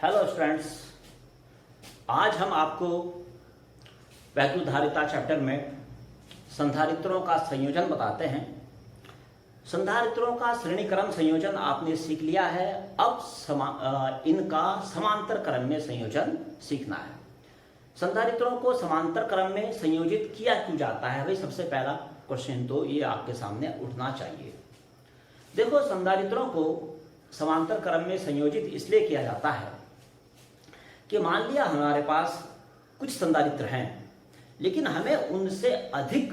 Hello students, आज हम आपको वैद्युत धारिता चैप्टर में संधारित्रों का संयोजन बताते हैं। संधारित्रों का श्रेणीक्रम संयोजन आपने सीख लिया है। अब इनका समांतर क्रम में संयोजन सीखना है। संधारित्रों को समांतर क्रम में संयोजित किया क्यों जाता है? भाई सबसे पहला क्वेश्चन तो ये आपके सामने उठना चाहिए। देखो, संधारित्रों को समांतर क्रम में संयोजित इसलिए किया जाता है कि मान लिया हमारे पास कुछ संधारित्र हैं, लेकिन हमें उनसे अधिक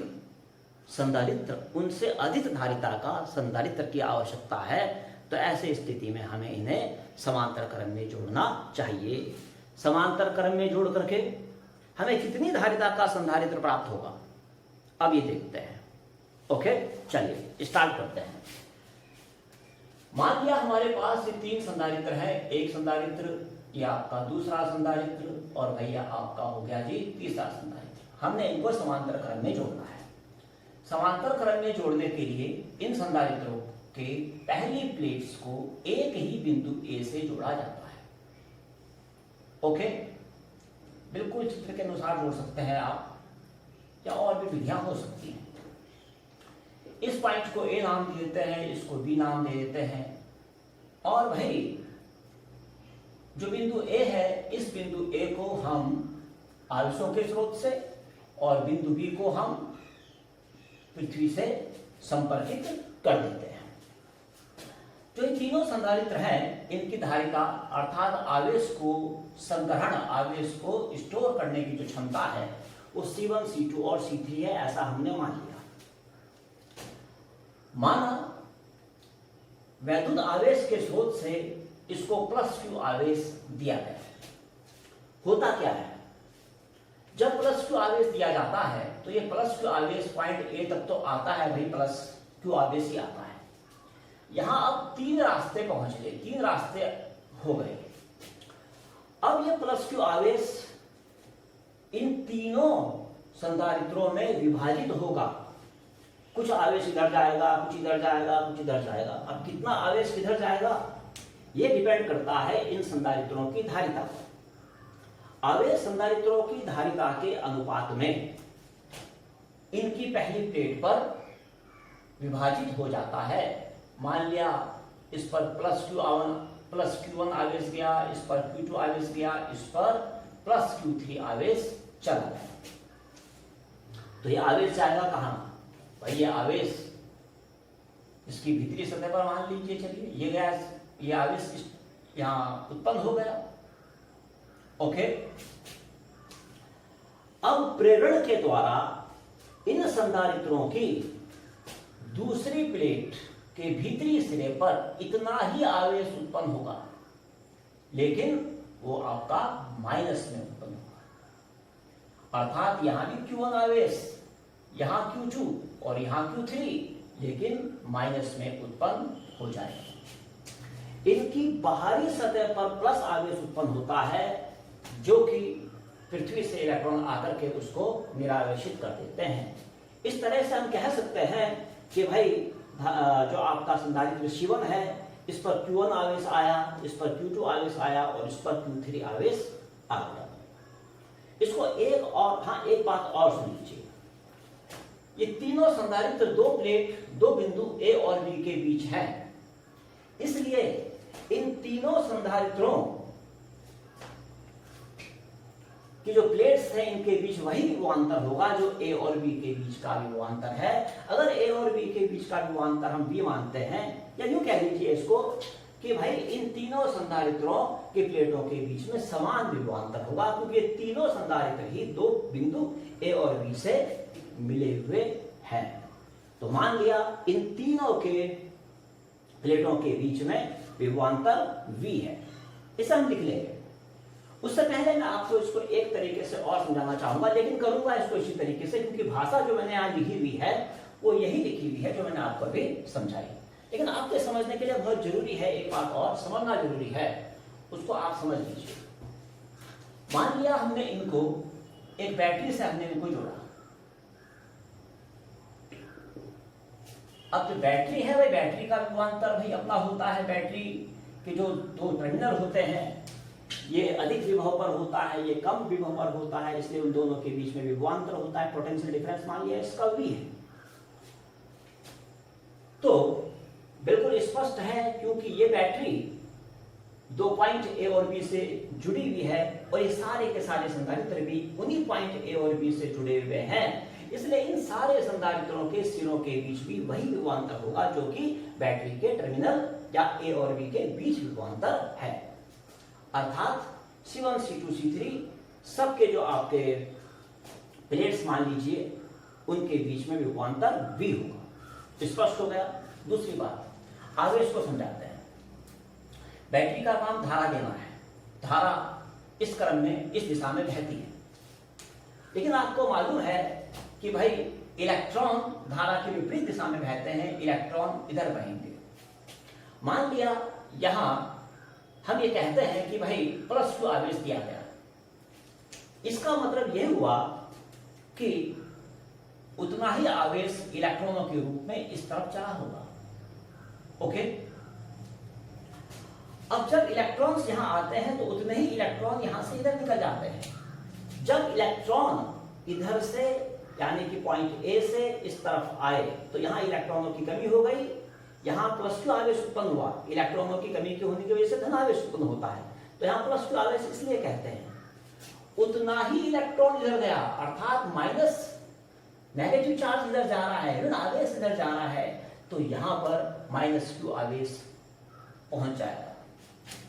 धारिता का संधारित्र की आवश्यकता है। तो ऐसे स्थिति में हमें इन्हें समांतर क्रम में जोड़ना चाहिए। समांतर क्रम में जोड़ करके हमें कितनी धारिता का संधारित्र प्राप्त होगा, अब ये देखते हैं। ओके, चलिए स्टार्ट करते हैं। मान लिया हमारे पास ये तीन संधारित्र हैं। एक संधारित्र, ये आपका दूसरा संधारित्र, और भैया आपका हो गया जी तीसरा संधारित्र। हमने इनको समांतर क्रम में जोड़ना है। समांतर क्रम में जोड़ने के लिए इन संधारित्रों के पहली प्लेट्स को एक ही बिंदु ए से जोड़ा जाता है। ओके, बिल्कुल चित्र के अनुसार जोड़ सकते हैं आप, या और भी विधियां हो सकती हैं। इस पॉइंट को ए नाम दे देते हैं, इसको बी नाम दे देते हैं, और भाई जो बिंदु ए है, इस बिंदु ए को हम आवेशों के स्रोत से और बिंदु बी को हम पृथ्वी से संपर्कित कर देते हैं। जो ये तीनों संधारित्र हैं, इनकी धारिता अर्थात आवेश को संग्रहण, आवेश को स्टोर करने की जो क्षमता है वो C1, C2 और C3 है, ऐसा हमने मान लिया। माना वैद्युत आवेश के स्रोत से इसको +Q आवेश दिया गया है। होता क्या है, जब +Q आवेश दिया जाता है तो ये +Q आवेश पॉइंट ए तक तो आता है, भाई +Q आवेश ही आता है। यहां अब तीन रास्ते पहुंच गए, तीन रास्ते हो गए। अब ये +Q आवेश इन तीनों संधारित्रों में विभाजित होगा। कुछ आवेश इधर जाएगा, कुछ इधर जाएगा, कुछ इधर जाएगा। अब कितना आवेश किधर जाएगा ये डिपेंड करता है इन संधारित्रों की धारिता पर। आवेश संधारित्रों की धारिता के अनुपात में इनकी पहली प्लेट पर विभाजित हो जाता है। मान लिया इस पर +Q1 आवेश गया, इस पर Q2 आवेश गया, इस पर +Q3 आवेश चला गया। तो ये आवेश जाएगा कहां? भाई ये आवेश इसकी भीतरी सतह पर मान लीजिए, चलिए ये गैस, ये आवेश यहां उत्पन्न हो गया। ओके, अब प्रेरण के द्वारा इन संधारित्रों की दूसरी प्लेट के भीतरी सिरे पर इतना ही आवेश उत्पन्न होगा, लेकिन वो आपका माइनस में उत्पन्न होगा। अर्थात यहां भी Q1 आवेश, यहां Q2 और यहां Q3, लेकिन माइनस में उत्पन्न हो जाएगा। इनकी बाहरी सतह पर प्लस आवेश उत्पन्न होता है, जो कि पृथ्वी से इलेक्ट्रॉन आकर के उसको निरावेशित कर देते हैं। इस तरह से हम कह सकते हैं कि भाई जो आपका संधारित्र C1 है, इस पर Q1 आवेश आया, इस पर Q2 आवेश आया और इस पर Q3 आवेश आ गया। इसको एक बात और सुन लीजिए। ये तीनों संधारित्र दो बिंदु A और B के बीच हैं, इसलिए इन तीनों संधारित्रों की जो प्लेट्स हैं, इनके बीच वही विभवांतर होगा जो A और B के बीच का विभवांतर है। अगर A और B के बीच का विभवांतर हम B मानते हैं, या यूं कह लीजिए इसको कि भाई इन तीनों संधारित्रों की प्लेटों के बीच में समान विभवांतर होगा, क्योंकि ये तीनों संधारित्र ही दो बिंदु A और B से मिले हुए हैं। तो मान लिया इन तीनों के प्लेटों के बीच में विभवांतर V है, इसे हम लिख लेंगे। उससे पहले मैं आपको इसको एक तरीके से और समझाना चाहूंगा, लेकिन करूंगा इसको इसी तरीके से, क्योंकि भाषा जो मैंने आज लिखी हुई है वो यही लिखी हुई है जो मैंने आपको अभी समझाई। लेकिन आपके समझने के लिए बहुत जरूरी है, एक बात और समझना जरूरी है, उसको आप समझ लीजिए। मान लिया हमने इनको एक बैटरी से हमने इनको जोड़ा। अब जो बैटरी है, वही बैटरी का विभवांतर भाई अपना होता है। बैटरी के जो दो टर्मिनल होते हैं, ये अधिक विभव पर होता है, ये कम विभव पर होता है, इसलिए उन दोनों के बीच में विभवांतर होता है। पोटेंशियल डिफरेंस मान लिया इसका V है। तो बिल्कुल स्पष्ट है, क्योंकि ये बैटरी 2 पॉइंट A और B से जुड़ी हुई है और ये सारे के सारे संधारित्र भी उन्हीं पॉइंट A और B से जुड़े हुए हैं, इसलिए इन सारे संधारित्रों के सिरों के बीच भी वही विभवांतर होगा जो कि बैटरी के टर्मिनल या A और B के बीच विभवांतर है। अर्थात C1 C2 C3 सबके जो आपके प्लेट्स मान लीजिए उनके बीच में विभवांतर V होगा। स्पष्ट हो गया। दूसरी बात, आवेश को समझाते हैं। बैटरी का काम धारा देना है, धारा इस क्रम में इस दिशा में बहती है, लेकिन आपको मालूम है कि भाई इलेक्ट्रॉन धारा के विपरीत दिशा में बहते हैं, इलेक्ट्रॉन इधर बहेंगे। मान लिया यहां हम ये कहते हैं कि भाई +Q आवेश दिया गया, इसका मतलब यह हुआ कि उतना ही आवेश इलेक्ट्रॉनों के रूप में इस तरफ चला होगा। ओके, अब जब इलेक्ट्रॉन्स यहां आते हैं तो उतने ही इलेक्ट्रॉन यहां से इधर निकल जाते हैं। जब इलेक्ट्रॉन इधर से यानी कि पॉइंट A से इस तरफ आए तो यहां इलेक्ट्रॉनों की कमी हो गई, यहां +Q आवेश उत्पन्न हुआ। इलेक्ट्रॉनों की कमी के होने की वजह से धन आवेश उत्पन्न होता है, तो यहां +Q आवेश इसलिए कहते हैं। उतना ही इलेक्ट्रॉन इधर गया, अर्थात माइनस नेगेटिव चार्ज इधर जा रहा है, ऋण आवेश इधर जा रहा है, तो यहां पर -Q आवेश पहुंच जाएगा।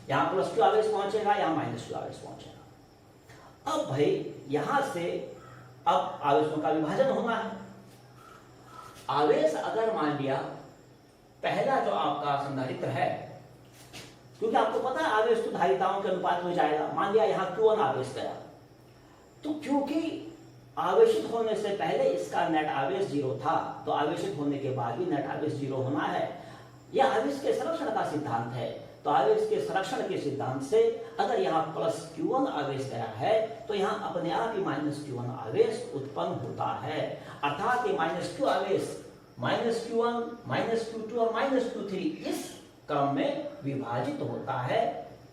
यहां +Q आवेश पहुंचेगा, यहां -Q आवेश पहुंचेगा। अब भाई यहां से अब आवेशों का विभाजन होना है। आवेश अगर मान लिया पहला जो आपका संधारित्र है, क्योंकि आपको पता है आवेश तो धारिताओं के अनुपात में जाएगा। मान लिया यहां Q1 आवेश गया, तो क्योंकि आवेशित होने से पहले इसका नेट आवेश 0 था, तो आवेशित होने के बाद भी नेट आवेश 0 होना है। यह आवेश के संरक्षण का सिद्धांत है। तो आवेश के संरक्षण के सिद्धांत से अगर यहाँ +Q1 आवेश गया है तो यहाँ अपने आप ही -Q1 आवेश उत्पन्न होता है। अर्थात ये -Q आवेश -Q1, -Q2 और -Q3 इस क्रम में विभाजित होता है,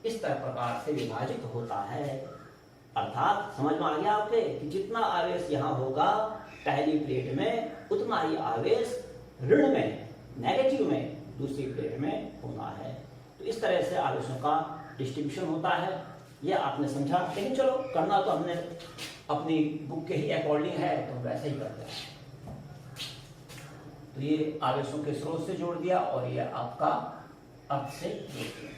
इस तरह प्रकार से विभाजित होता है। अर्थात समझ में आ गया आपके कि जितना आवेश यहाँ होगा पहली प्लेट में, उतना ही आवेश ऋण में नेगेटिव में दूसरी प्लेट में होना है। तो इस तरह से आवेशों का डिस्ट्रीब्यूशन होता है, यह आपने समझा। लेकिन चलो, करना तो हमने अपनी बुक के ही अकॉर्डिंग है, तो वैसे ही करते हैं। तो ये आवेशों के स्रोत से जोड़ दिया और ये आपका अर्थ से जोड़ दिया।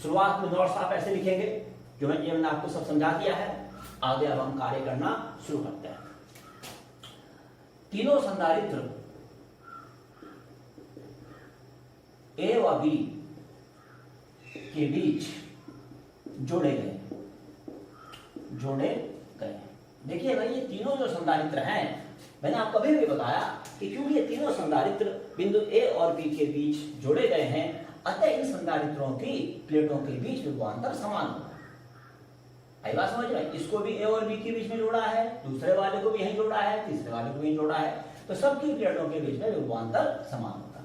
शुरुआत में नोट्स आप ऐसे लिखेंगे, जो मैंने आपको सब समझा दिया है। आगे अब हम कार्य करना शुरू करते हैं। तीनों संधारित्र A व B के बीच जोड़े गए। देखिए भाई, ये तीनों जो संधारित्र हैं, मैंने आपको अभी भी बताया कि क्योंकि ये तीनों संधारित्र बिंदु A और B के बीच जोड़े गए हैं, अतः इन संधारित्रों की प्लेटों के बीच विभवांतर समान होगा। आई बात समझ में? इसको भी A और B के बीच में जोड़ा है, दूसरे वाले को भी यहीं जोड़ा है, तीसरे वाले को भी जोड़ा है, तो सबकी प्लेटों के बीच में विभवांतर समान होगा।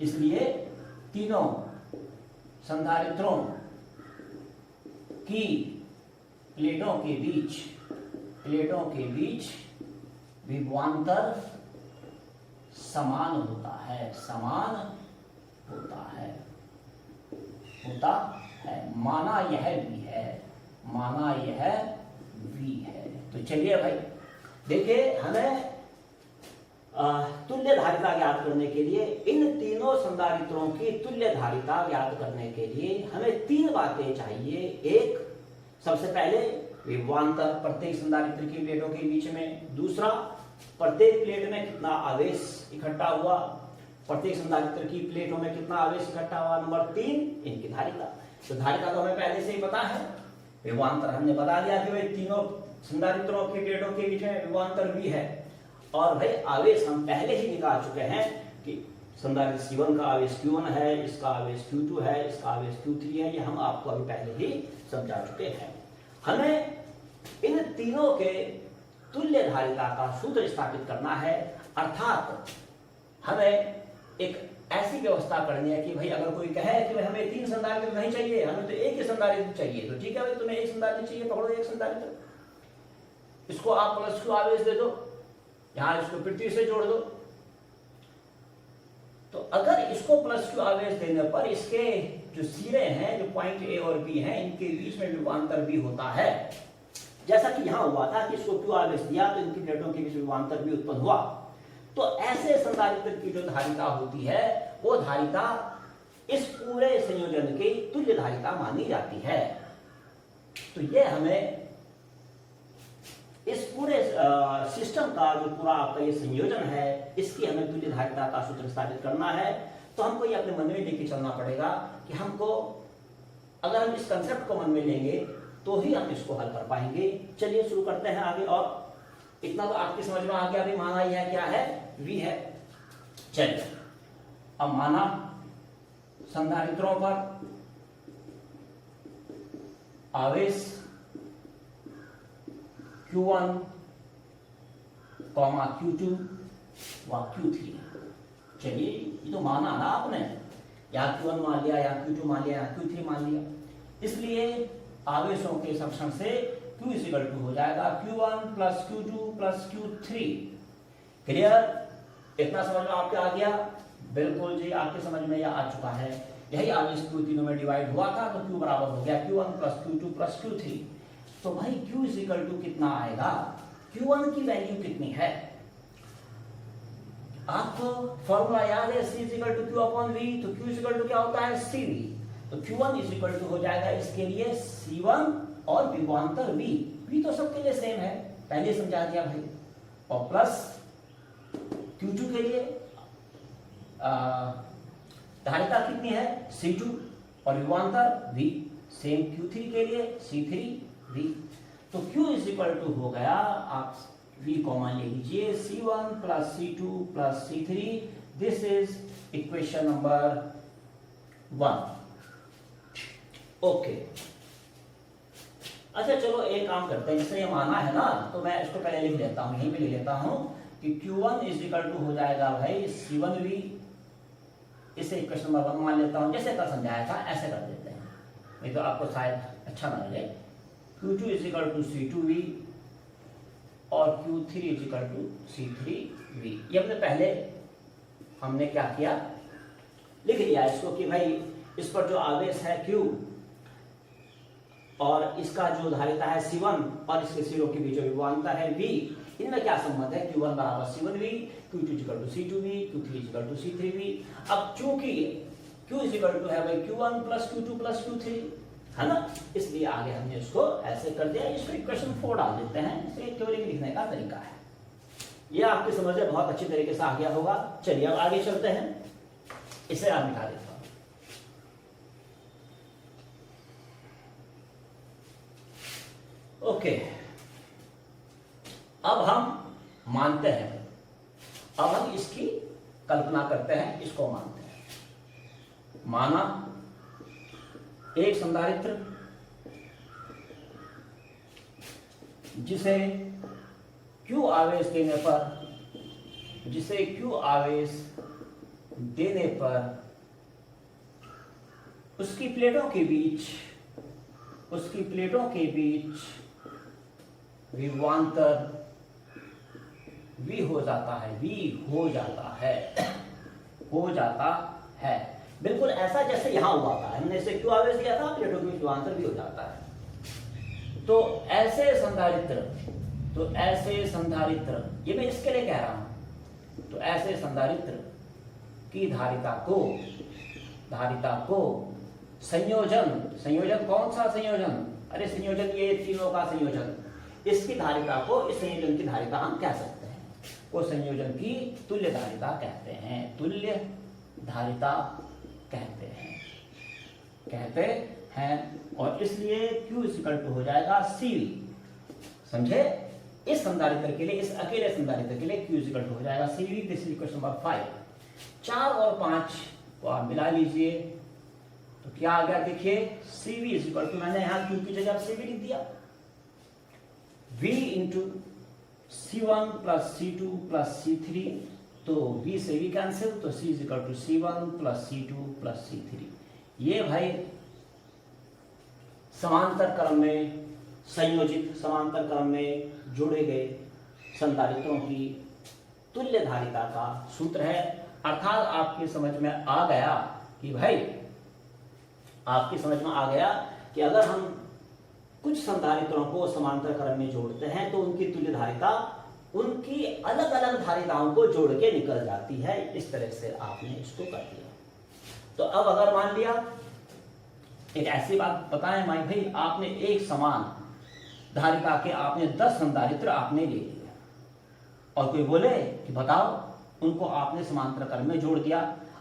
इसलिए तीनों संधारित्रों की प्लेटों के बीच विभवांतर समान होता है, माना यह V है। तो चलिए भाई, देखिए, हमें तुल्य धारिता ज्ञात करने के लिए, इन तीनों संधारित्रों की तुल्य धारिता ज्ञात करने के लिए हमें 3 बातें चाहिए। एक, सबसे पहले विभवांतर प्रत्येक संधारित्र की प्लेटों के बीच में। दूसरा, प्रत्येक प्लेट में कितना आवेश इकट्ठा हुआ, प्रत्येक संधारित्र की प्लेटों में कितना आवेश इकट्ठा हुआ। नंबर 3, इनकी धारिता। तो धारिता तो हमें पहले से ही पता है, विभवांतर हमने बता दिया कि भाई तीनों संधारित्रों की प्लेटों के बीच में विभवांतर भी है। और भाई आवेश हम पहले ही निकाल चुके हैं कि संधारित्र C1 का आवेश Q1 है, इसका आवेश Q2 है, इसका आवेश Q3 है। ये हम आपको अभी पहले ही समझा चुके हैं। हमें इन तीनों के तुल्य धारिता का सूत्र स्थापित करना है। अर्थात हमें एक ऐसी व्यवस्था करनी है कि भाई अगर कोई कहे कि भाई हमें 3 संधारित्र नहीं चाहिए, हमें तो एक ही संधारित्र चाहिए, तो ठीक है भाई तुम्हें एक संधारित्र चाहिए, पकड़ो एक संधारित्र, इसको आप प्लस क्यू आवेश दे दो, यहां इसको पृथ्वी से जोड़ दो। तो अगर इसको प्लस क्यू आवेश देने पर इसके जो सिरे हैं, जो पॉइंट ए और बी हैं, इनके बीच में विभवांतर भी होता है। जैसा कि यहां हुआ था कि इसको क्यू आवेश दिया तो इनकी प्लेटों के बीच विभवांतर भी उत्पन्न हुआ। तो ऐसे संधारित्र की जो धारिता होती है वो धारिता इस पूरे संयोजन की तुल्य धारिता मानी जाती है। तो ये हमें इस पूरे सिस्टम का जो पूरा आपका ये संयोजन है, इसकी हमें तुल्य धारिता का सूत्र स्थापित करना है। तो हमको ये अपने मन में लेके चलना पड़ेगा कि हमको, अगर हम इस कंसेप्ट को मन में लेंगे तो ही हम इसको हल कर पाएंगे। चलिए शुरू करते हैं आगे। और इतना तो आपकी समझ में आ गया भी, माना यह क्या है, V है। चलिए अब माना संधारित्रों पर आवेश Q1, Q2 व Q3। चलिए ये तो माना ना आपने, या Q1 मान लिया, या Q2 मान लिया, या Q3 मान लिया। इसलिए आवेशों के समक्षण से Q हो जाएगा Q1 plus Q2 plus Q3। Clear? इतना समझ में आपके आ गया? बिल्कुल जी, आपके समझ में यह आ चुका है। यही आवेश Q तीनों में डिवाइड हुआ था, तो Q बराबर हो गया Q1 plus Q2 plus Q3। तो भाई Q कितना आएगा? Q1 की वैल्यू कितनी है? आपको फॉर्मूला याद है, C Q अपॉन V। तो Q क्या होता है? CV। तो Q1 हो जाएगा इसके लिए C1 और विभवांतर V। V तो सबके लिए सेम है, पहले समझा दिया भाई। और प्लस Q2 के लिए धारिता कितनी है? C2 और विभवांतर V, सेम Q3 के लिए C3V। तो Q हो गया, आप V कॉमन ले लीजिए, C1 plus C2 plus C3। This is equation number 1। Okay, अच्छा चलो एक काम करते हैं, जैसे ये माना है ना, तो मैं इसको पहले लिख लेता हूं, यहीं पे लिख लेता हूं कि Q1 हो जाएगा भाई C1V। इसे इक्वेशन नंबर 1 मान लेता हूं, जैसे कल समझाया था ऐसे कर देते हैं, नहीं तो आपको शायद अच्छा ना लगे। Q2 C2V और Q3 C3V। ये अपने पहले हमने क्या किया, लिख लिया इसको कि भाई इस पर जो आवेश है Q और इसका जो धारिता है C1 और इसके सिरों के बीच जो विभवांतर है V, इनमें क्या संबंध है? Q1 बराबर C1V, Q2 C2V, Q3 C3V। अब चूंकि Q है भाई Q1 plus Q2 plus Q3, है ना, इसलिए आगे हमने इसको ऐसे कर दिया। इसको इक्वेशन 4 डाल देते हैं, इसे थ्योरी लिखने का तरीका है। ये आपकी समझ में बहुत अच्छी तरीके से आ गया होगा। चलिए अब आगे चलते हैं, इसे आप मिटा देता हूं। ओके, अब हम मानते हैं, अब हम इसकी कल्पना करते हैं, इसको मानते हैं। माना एक संधारित्र जिसे Q आवेश देने पर उसकी प्लेटों के बीच विभवांतर V हो जाता है। बिल्कुल ऐसा जैसे यहां हुआ था, हमने इसे Q आवेश दिया था, प्लेटों के बीच विभवांतर भी हो जाता है। तो ऐसे संधारित्र, ये मैं इसके लिए कह रहा हूं, तो ऐसे संधारित्र की धारिता को संयोजन कौन सा संयोजन? अरे संयोजन ये तीनों का संयोजन, इसकी धारिता को, इस संयोजन की धारिता हम कह सकते हैं, वो संयोजन की तुल्य धारिता कहते हैं। और इसलिए Q हो जाएगा CV। समझे? इस संधारित्र के लिए, इस अकेले संधारित्र के लिए Q हो जाएगा CV। This is question number 5। 4 और 5 को आप मिला लीजिए तो क्या आ गया? देखिए CV मैंने यहां Q की जगह CV लिख दिया, V into C1 plus C2 plus C3 तो V से V कैंसिल, तो C is equal to C1 plus C2 plus C3। ये भाई समांतर क्रम में संयोजित समांतर क्रम में जोड़े गए संधारित्रों की तुल्य धारिता का सूत्र है। अर्थात आपकी समझ में आ गया कि भाई, आपकी समझ में आ गया कि अगर हम कुछ संधारित्रों को समांतर क्रम में जोड़ते हैं तो उनकी तुल्य धारिता उनकी अलग अलग धारिताओं को जोड़ के निकल जाती है। इस तरह से आपने इसको कर दिया। तो अब अगर मान लिया एक ऐसी बात बताएं माई भाई, आपने एक समान धारिता के आपने 10 संधारित्र आपने ले लिया और कोई बोले कि बताओ, उनको आपने समांतर क्रम में जोड़ दिया।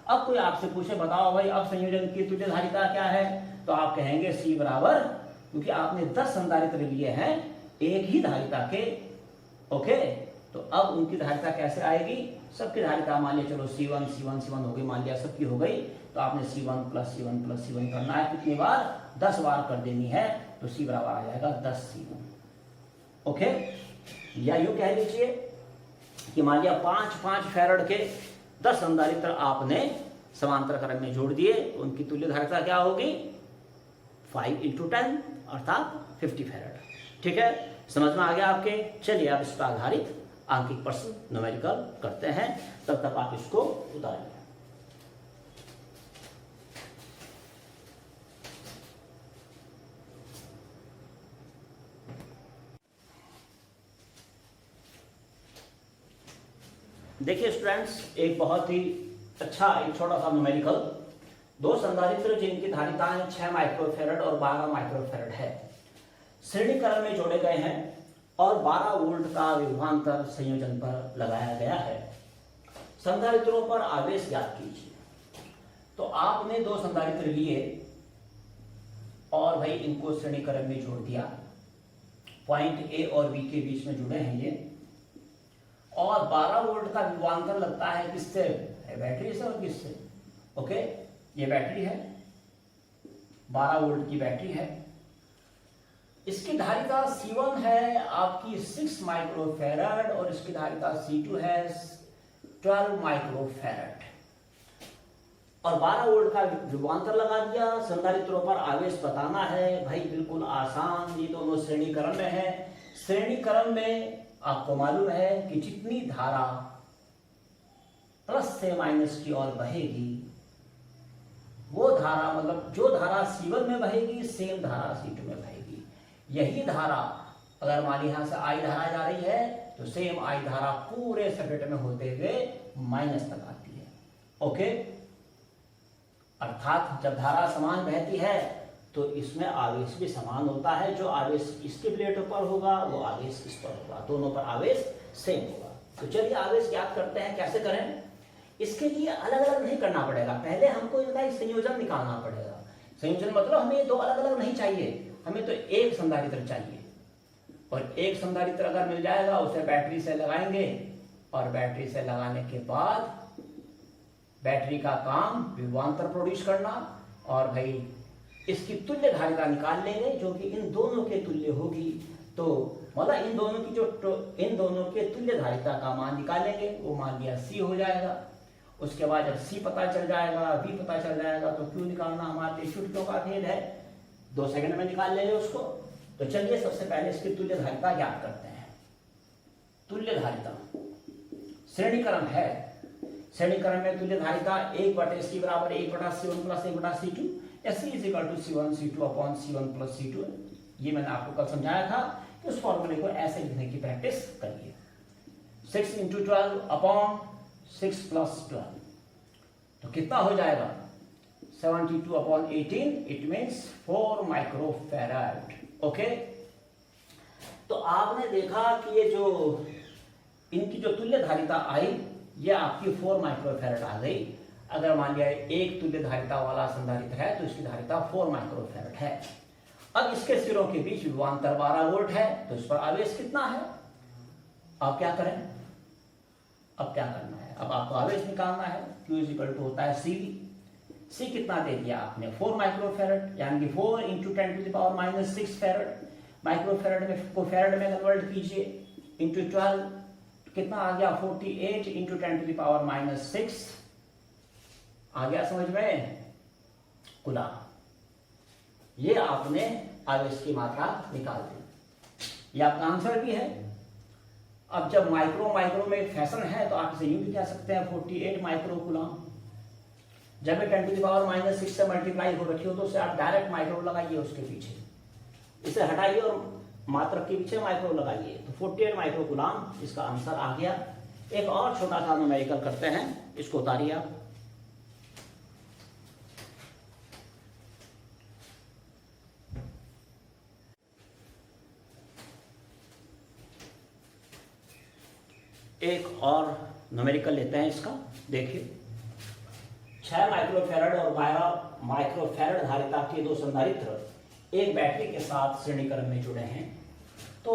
अब कोई आपसे पूछे बताओ भाई अब संयोजन की तुल्य धारिता क्या है, तो आप कहेंगे C बराबर, क्योंकि आपने 10 संधारित्र लिए हैं एक ही धारिता के। ओके, तो अब उनकी धारिता कैसे आएगी, सबकी धारिता मान लिया, चलो C1 C1 C1 हो गई, मान लिया सबकी हो गई, तो आपने C1 plus C1 plus C1 करना है। कितनी बार, 10 बार कर देनी है, तो C बराबर आ जाएगा 10C1। ओके, या यूं कह लीजिए कि मान लिया 5 फैरड के 10 संधारित्र आपने समांतर क्रम में जोड़ दिए, उनकी तुल्य धारिता क्या होगी, 5 × 10 अर्थात 50 फैरड। ठीक है, समझ में आ गया आपके। चलिए अब इस पर आधारित आंकिक प्रश्न न्यूमेरिकल करते हैं, तब तक आप इसको उतारिए। देखिए स्टूडेंट्स, एक बहुत ही अच्छा एक छोटा सा न्यूमेरिकल, 2 संधारित्र जिनकी धारिताएं 6 माइक्रोफैरड और 12 माइक्रोफैरड है, श्रेणी क्रम में जोड़े गए हैं और 12 वोल्ट का विभवांतर संयोजन पर लगाया गया है। संधारित्रों पर आवेश ज्ञात कीजिए। तो आपने 2 संधारित्र लिए और भाई इनको श्रेणी क्रम में जोड़ दिया, पॉइंट A और B के बीच में जुड़े हैं ये, और 12 वोल्ट का विभवांतर लगता है किससे, बैटरी से और किससे। ओके, ये बैटरी है, 12 वोल्ट की बैटरी है। इसकी धारिता C1 है आपकी 6 माइक्रोफैरड और इसकी धारिता C2 है 12 माइक्रोफैरड, और 12 वोल्ट का विभवांतर लगा दिया। संधारित्रों पर आवेश बताना है, भाई बिल्कुल आसान, ये दोनों श्रेणी क्रम में है। श्रेणी क्रम में आपको मालूम है कि जितनी धारा प्लस से माइनस की ओर बहेगी, वो धारा मतलब जो धारा C1 में बहेगी सेम धारा C2 में बहेगी। यही धारा अगर मान ली यहां से I धारा जा रही है तो सेम I धारा पूरे सर्किट में होते हुए माइनस तक आती है। ओके, अर्थात जब धारा समान बहती है तो इसमें आवेश भी समान होता है। जो आवेश इसकी प्लेटों पर होगा वो आवेश इस पर होगा, दोनों पर आवेश सेम होगा। तो चलिए आवेश ज्ञात करते हैं। कैसे करें, इसके लिए अलग अलग नहीं करना पड़ेगा, पहले हमको इनका संयोजन निकालना पड़ेगा। संयोजन मतलब हमें 2 अलग अलग नहीं चाहिए, हमें तो एक संधारित्र चाहिए, और एक संधारित्र अगर मिल जाएगा उसे बैटरी से लगाएंगे, और बैटरी से लगाने के बाद बैटरी का काम विभवांतर प्रोड्यूस करना, और भाई इसकी तुल्य धारिता निकाल लेंगे जो कि इन दोनों के तुल्य होगी। तो मतलब इन दोनों के तुल्य धारिता का मान निकालेंगे, वो मान लिया C हो जाएगा। उसके बाद जब C पता चल जाएगा, V पता चल जाएगा, तो Q निकालना हमारे लिए चुटकियों का खेल है, 2 सेकंड में निकाल लेंगे उसको। तो चलिए सबसे पहले इसकी तुल्य धारिता ज्ञात करते हैं। तुल्य धारिता श्रेणी क्रम है, श्रेणी क्रम में तुल्य धारिता 1/C बराबर 1/C1 plus 1/C2, C is equal to C1 C2 upon C1 plus C2। ये मैंने आपको कल समझाया था कि उस फॉर्मूले को ऐसे लिखने की प्रैक्टिस करिए। 6 × 12 अपॉन 6 प्लस 12, तो कितना हो जाएगा 72 upon 18, it means 4 microfarad. Okay, तो आपने देखा कि ये जो इनकी जो तुल्य धारिता आई, ये आपकी 4 माइक्रोफैराड आ गई। अगर मान लिया एक तुल्य धारिता वाला संधारित्र है तो इसकी धारिता 4 माइक्रोफैराड है। अब इसके सिरों के बीच विभवांतर 12 वोल्ट है, तो इस पर आवेश कितना है। अब क्या करें, अब क्या करना है, अब आपको आवेश निकालना है। Q इज इक्वल टू होता है CV। C कितना दे दिया आपने, 4 माइक्रोफैराड, यानी कि 4 × 10⁻⁻⁶ फैराड। माइक्रोफैराड में को फैराड में कन्वर्ट कीजिए, × 12 कितना आ गया 48 इंटू 10⁻⁻⁶ आ गया समझ में कूलम। ये आपने आवेश की मात्रा निकाल दी, ये आपका आंसर भी है। अब जब माइक्रो में एक फैशन है तो आप इसे यूं भी कह सकते हैं 48 माइक्रो कूलम। जब ये 10⁻⁻⁶ से मल्टीप्लाई हो रखी हो तो उसे आप डायरेक्ट माइक्रो लगाइए उसके पीछे, इसे हटाइए और मात्रक के पीछे माइक्रो लगाइए, तो 48 माइक्रो कूलम इसका आंसर आ गया। एक और छोटा सा न्यूमेरिकल करते हैं, इसको उतारिए आप। एक और न्यूमेरिकल लेते हैं इसका, देखिए 6 माइक्रोफैरड और 12 माइक्रोफैरड धारिता के दो संधारित्र एक बैटरी के साथ श्रेणी क्रम में जुड़े हैं। तो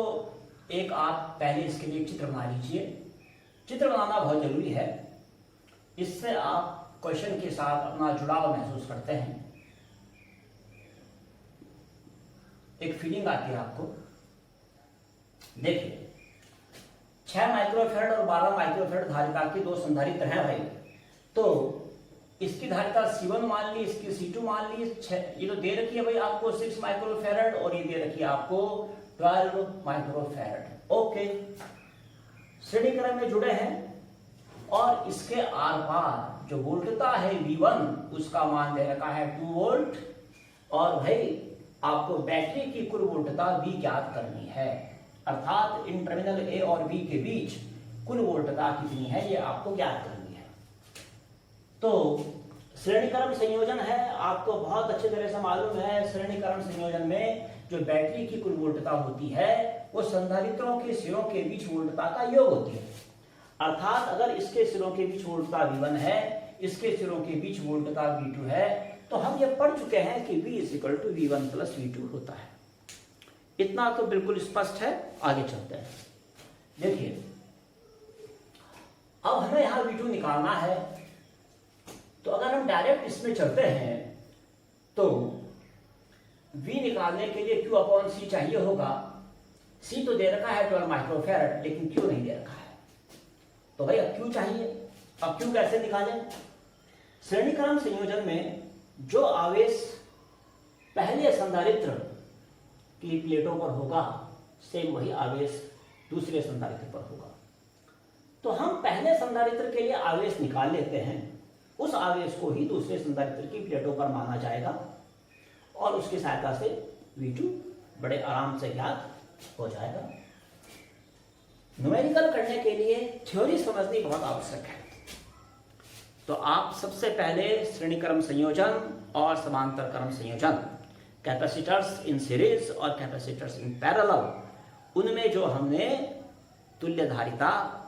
एक आप पहले इसके लिए चित्र बना लीजिए। चित्र बनाना बहुत जरूरी है, इससे आप क्वेश्चन के साथ अपना जुड़ाव महसूस करते हैं, एक फीलिंग आती है आपको। देखिए 6 माइक्रोफैरड और 12 माइक्रोफैरड धारिता के दो संधारित्र हैं भाई। तो इसकी धारिता C1 मान ली, इसकी C2 मान ली। ये तो दे रखी है भाई आपको 6 माइक्रोफैरड और ये दे रखी है आपको 12 माइक्रोफैरड। ओके, श्रेणी क्रम में जुड़े हैं और इसके आर पार जो वोल्टता है V1 उसका मान दे रखा है 2 वोल्ट। और भाई आपको बैटरी की कुल वोल्टता V ज्ञात करनी है, अर्थात इन टर्मिनल A और B के बीच कुल वोल्टता कितनी है ये आपको ज्ञात करनी है। तो श्रेणी क्रम संयोजन है, आपको बहुत अच्छी तरह से मालूम है। श्रेणी क्रम संयोजन में जो बैटरी की कुल वोल्टता होती है वो संधारित्रों के सिरों के बीच वोल्टता का योग होती है। अर्थात अगर इसके सिरों के बीच वोल्टता V1 है, इसके सिरों के बीच वोल्टता V2 है, तो हम ये पढ़ चुके हैं कि V = V1 + V2 होता है। इतना तो बिल्कुल स्पष्ट है। आगे चलते हैं। देखिए अब हमें यहां V2 निकालना है, तो अगर हम डायरेक्ट इसमें चलते हैं तो V निकालने के लिए Q/C चाहिए होगा। C तो दे रखा है 12 माइक्रोफैरड, लेकिन Q नहीं दे रखा है, तो भाई अब Q चाहिए। अब Q कैसे निकालें? श्रेणी क्रम संयोजन में जो आवेश पहले संधारित्र की प्लेटों पर होगा सेम वही आवेश दूसरे संधारित्र पर होगा। तो हम पहले संधारित्र के लिए आवेश निकाल लेते हैं, उस आवेश को ही दूसरे संधारित्र की प्लेटों पर माना जाएगा और उसकी सहायता से V2 बड़े आराम से ज्ञात हो जाएगा। न्यूमेरिकल करने के लिए थ्योरी समझनी बहुत आवश्यक है। तो आप सबसे पहले श्रेणी क्रम संयोजन और समांतर क्रम संयोजन, कैपेसिटर्स इन सीरीज और कैपेसिटर्स इन पैरेलल, उनमें जो हमने तुल्य धारिता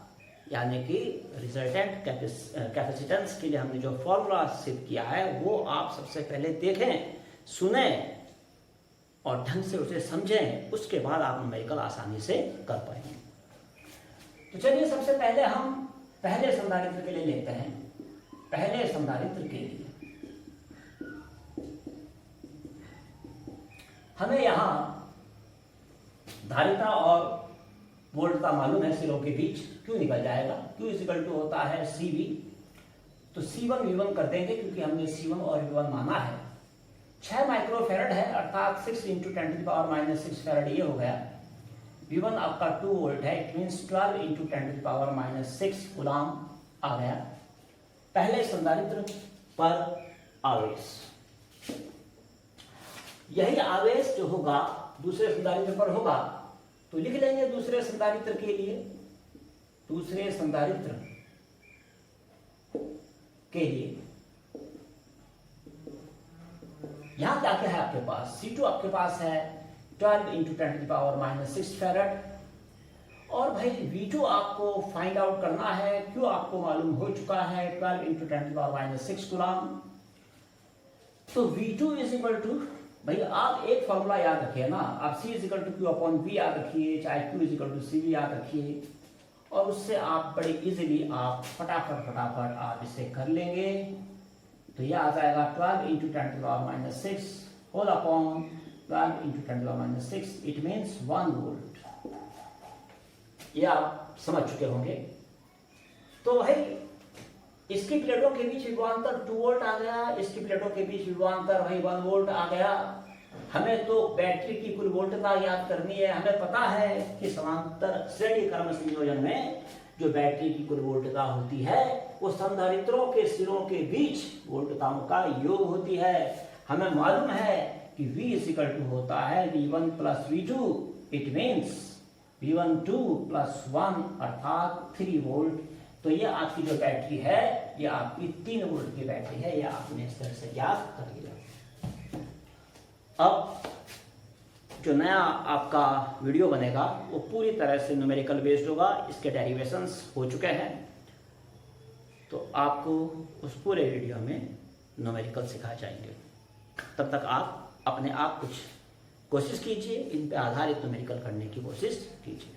यानी कि रिजल्टेंट कैपेसिटेंस के लिए हमने जो फॉर्मूला सिद्ध किया है वो आप सबसे पहले देखें, सुने और ढंग से उसे समझें, उसके बाद आप न्यूमेरिकल आसानी से कर पाएंगे। तो चलिए सबसे पहले हम पहले संधारित्र के लिए लेते हैं। पहले संधारित्र के लिए हमें यहां धारिता और वोल्टता मालूम है सिरों के बीच, Q निकल जाएगा। Q = होता है CV, तो C1 V1 कर देंगे क्योंकि हमने C1 और V1 माना है। 6 माइक्रोफैरड है अर्थात 6 × 10⁻⁻⁶ फैरड ये हो गया। V1 आपका 2 वोल्ट है, इट मीन्स 12 × 10⁻⁻⁶ कूलम आ गया। पहले संधारित्र पर आवेश, यही आवेश जो होगा दूसरे संधारित्र पर होगा, तो लिख लेंगे दूसरे संधारित्र के लिए। दूसरे संधारित्र के लिए यहां क्या क्या है आपके पास? C2 आपके पास है 12 × 10⁻⁻⁶ फैरड, और भाई V2 आपको फाइंड आउट करना है। Q आपको मालूम हो चुका है 12 × 10⁻⁻⁶ कूलम। तो V2 = भाई आप एक फॉर्मूला याद रखिए ना, आप C = Q/V याद रखिए, चाहे Q = CV याद रखिए, और उससे आप बड़े इजीली आप फटाफट आप इसे कर लेंगे। तो यह आ जाएगा 12 × 10⁻⁶ whole upon 12 × 10⁻⁶, it means 1 volt. या समझ चुके होंगे। तो भाई इसकी प्लेटों के बीच विभवांतर 2 वोल्ट आ गया, इसकी प्लेटों के बीच विभवांतर भाई 1 वोल्ट आ गया। हमें तो बैटरी की कुल वोल्टता याद करनी है। हमें पता है कि समांतर श्रेणी क्रम संयोजन में जो बैटरी की कुल वोल्टता होती है वो संधारित्रों के सिरों के बीच वोल्टताओं का योग होती है। हमें मालूम है कि V इक्वल टू होता है V1 plus V2, it means V12 plus 1 अर्थात 3 वोल्ट। तो ये आपकी जो बैटरी है ये आपकी 3 वोल्ट की बैटरी है, ये आपने इस तरह से याद कर लिया। अब जो नया आपका वीडियो बनेगा वो पूरी तरह से न्यूमेरिकल बेस्ड होगा, इसके डेरिवेशंस हो चुके हैं। तो आपको उस पूरे वीडियो में न्यूमेरिकल सिखाए जाएंगे। तब तक आप अपने आप कुछ कोशिश कीजिए, इन पे आधारित न्यूमेरिकल करने की कोशिश कीजिए।